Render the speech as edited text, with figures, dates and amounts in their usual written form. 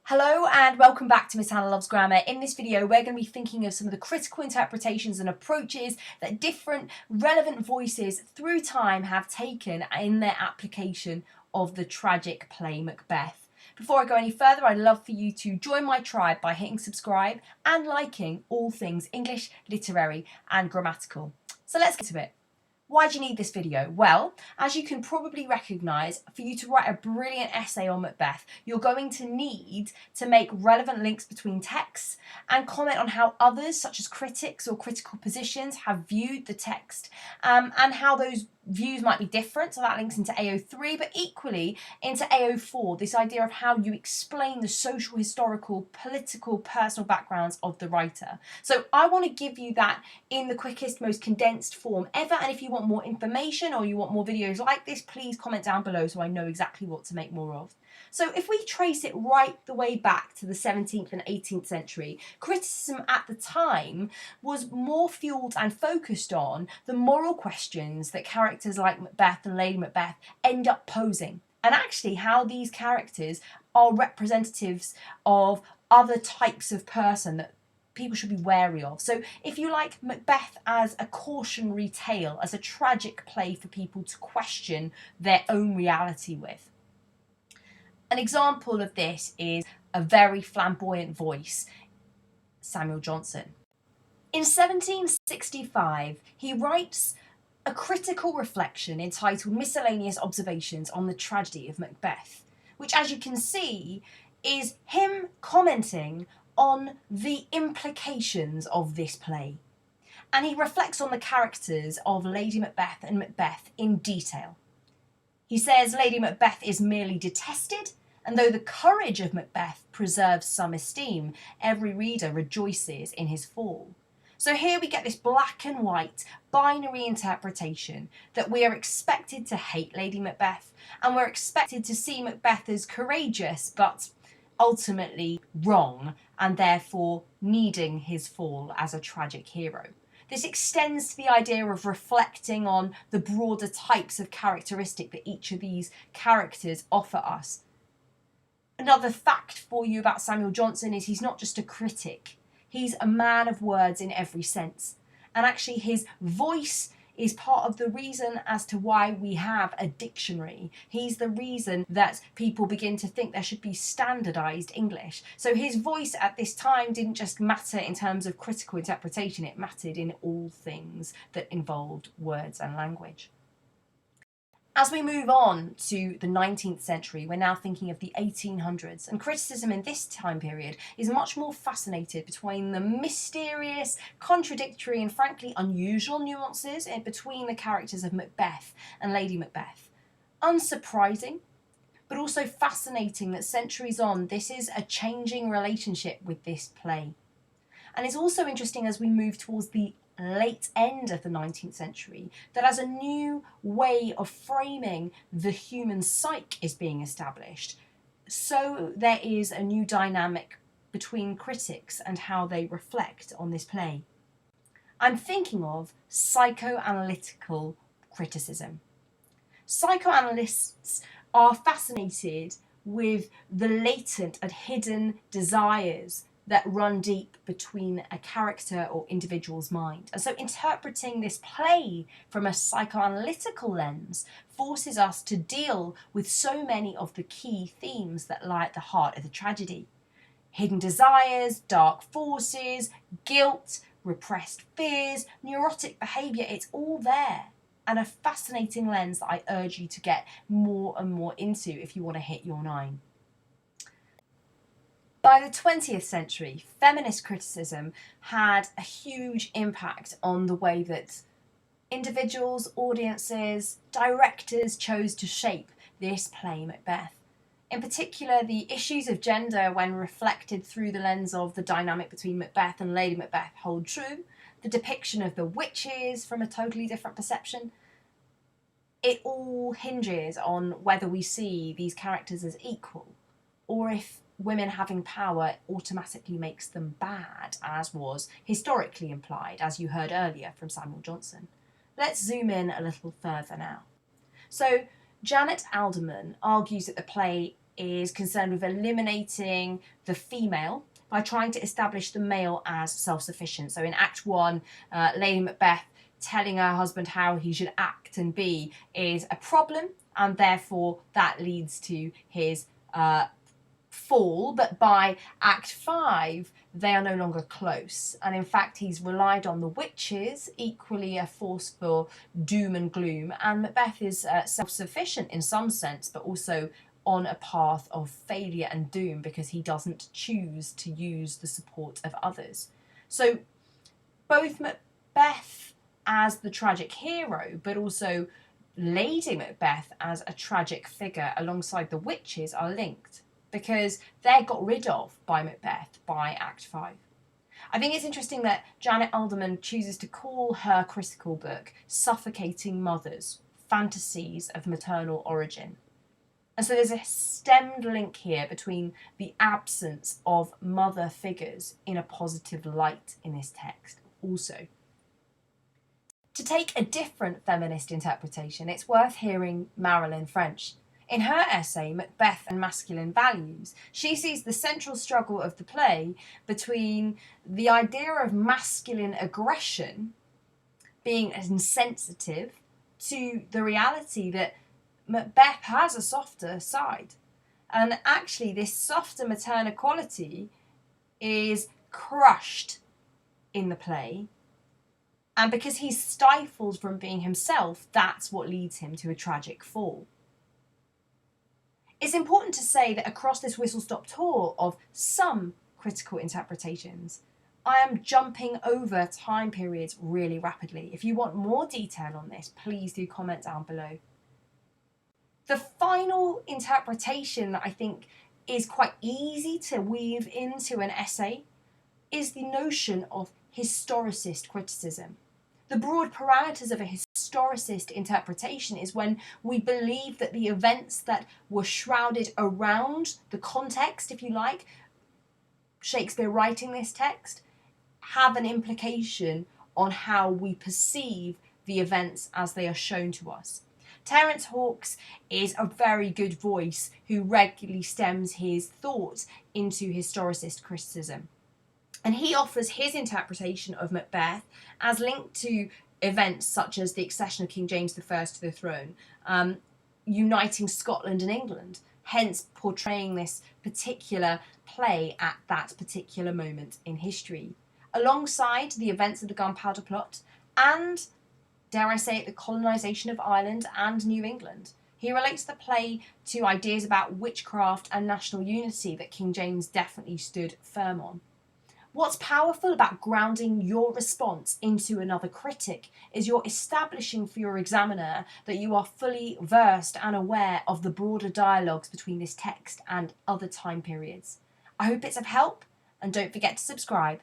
Hello and welcome back to Miss Hannah Loves Grammar. In this video we're going to be thinking of some of the critical interpretations and approaches that different relevant voices through time have taken in their application of the tragic play Macbeth. Before I go any further, I'd love for you to join my tribe by hitting subscribe and liking all things English, literary and grammatical. So let's get to it. Why do you need this video? Well, as you can probably recognise, for you to write a brilliant essay on Macbeth, you're going to need to make relevant links between texts and comment on how others, such as critics or critical positions, have viewed the text and how those views might be different. So that links into AO3, but equally into AO4, this idea of how you explain the social, historical, political, personal backgrounds of the writer. So I want to give you that in the quickest, most condensed form ever. And if you want more information or you want more videos like this, please comment down below so I know exactly what to make more of. So if we trace it right the way back to the 17th and 18th century, criticism at the time was more fueled and focused on the moral questions that characters like Macbeth and Lady Macbeth end up posing, and actually how these characters are representatives of other types of person that people should be wary of. So if you like Macbeth as a cautionary tale, as a tragic play for people to question their own reality with. An example of this is a very flamboyant voice, Samuel Johnson. In 1765, he writes a critical reflection entitled Miscellaneous Observations on the Tragedy of Macbeth, which, as you can see, is him commenting on the implications of this play. And he reflects on the characters of Lady Macbeth and Macbeth in detail. He says Lady Macbeth is merely detested, and though the courage of Macbeth preserves some esteem, every reader rejoices in his fall. So here we get this black and white binary interpretation that we are expected to hate Lady Macbeth, and we're expected to see Macbeth as courageous but ultimately wrong, and therefore needing his fall as a tragic hero. This extends to the idea of reflecting on the broader types of characteristic that each of these characters offer us. Another fact for you about Samuel Johnson is he's not just a critic, he's a man of words in every sense. And actually his voice is part of the reason as to why we have a dictionary. He's the reason that people begin to think there should be standardised English. So his voice at this time didn't just matter in terms of critical interpretation, it mattered in all things that involved words and language. As we move on to the 19th century, we're now thinking of the 1800s, and criticism in this time period is much more fascinated between the mysterious, contradictory and frankly unusual nuances between the characters of Macbeth and Lady Macbeth. Unsurprising, but also fascinating that centuries on, this is a changing relationship with this play. And it's also interesting as we move towards the late end of the 19th century that as a new way of framing the human psyche is being established, so there is a new dynamic between critics and how they reflect on this play. I'm thinking of psychoanalytical criticism. Psychoanalysts are fascinated with the latent and hidden desires that run deep between a character or individual's mind. And so interpreting this play from a psychoanalytical lens forces us to deal with so many of the key themes that lie at the heart of the tragedy. Hidden desires, dark forces, guilt, repressed fears, neurotic behaviour, it's all there. And a fascinating lens that I urge you to get more and more into if you want to hit your 9. By the 20th century, feminist criticism had a huge impact on the way that individuals, audiences, directors chose to shape this play Macbeth. In particular, the issues of gender, when reflected through the lens of the dynamic between Macbeth and Lady Macbeth, hold true. The depiction of the witches from a totally different perception. It all hinges on whether we see these characters as equal, or if women having power automatically makes them bad, as was historically implied, as you heard earlier from Samuel Johnson. Let's zoom in a little further now. So Janet Alderman argues that the play is concerned with eliminating the female by trying to establish the male as self-sufficient. So in Act 1, Lady Macbeth telling her husband how he should act and be is a problem, and therefore that leads to his fall. But by Act 5, they are no longer close, and in fact he's relied on the witches, equally a force for doom and gloom, and Macbeth is self-sufficient in some sense, but also on a path of failure and doom because he doesn't choose to use the support of others. So both Macbeth as the tragic hero, but also Lady Macbeth as a tragic figure alongside the witches are linked, because they're got rid of by Macbeth by Act 5. I think it's interesting that Janet Alderman chooses to call her critical book Suffocating Mothers, Fantasies of Maternal Origin. And so there's a stemmed link here between the absence of mother figures in a positive light in this text also. To take a different feminist interpretation, it's worth hearing Marilyn French. In her essay, Macbeth and Masculine Values, she sees the central struggle of the play between the idea of masculine aggression being insensitive to the reality that Macbeth has a softer side. And actually this softer maternal quality is crushed in the play. And because he's stifled from being himself, that's what leads him to a tragic fall. It's important to say that across this whistle-stop tour of some critical interpretations, I am jumping over time periods really rapidly. If you want more detail on this, please do comment down below. The final interpretation that I think is quite easy to weave into an essay is the notion of historicist criticism. The broad parameters of a historicist interpretation is when we believe that the events that were shrouded around the context, if you like, Shakespeare writing this text, have an implication on how we perceive the events as they are shown to us. Terence Hawkes is a very good voice who regularly stems his thoughts into historicist criticism. And he offers his interpretation of Macbeth as linked to events such as the accession of King James I to the throne, uniting Scotland and England, hence portraying this particular play at that particular moment in history, alongside the events of the Gunpowder Plot and, dare I say it, the colonisation of Ireland and New England. He relates the play to ideas about witchcraft and national unity that King James definitely stood firm on. What's powerful about grounding your response into another critic is you're establishing for your examiner that you are fully versed and aware of the broader dialogues between this text and other time periods. I hope it's of help, and don't forget to subscribe.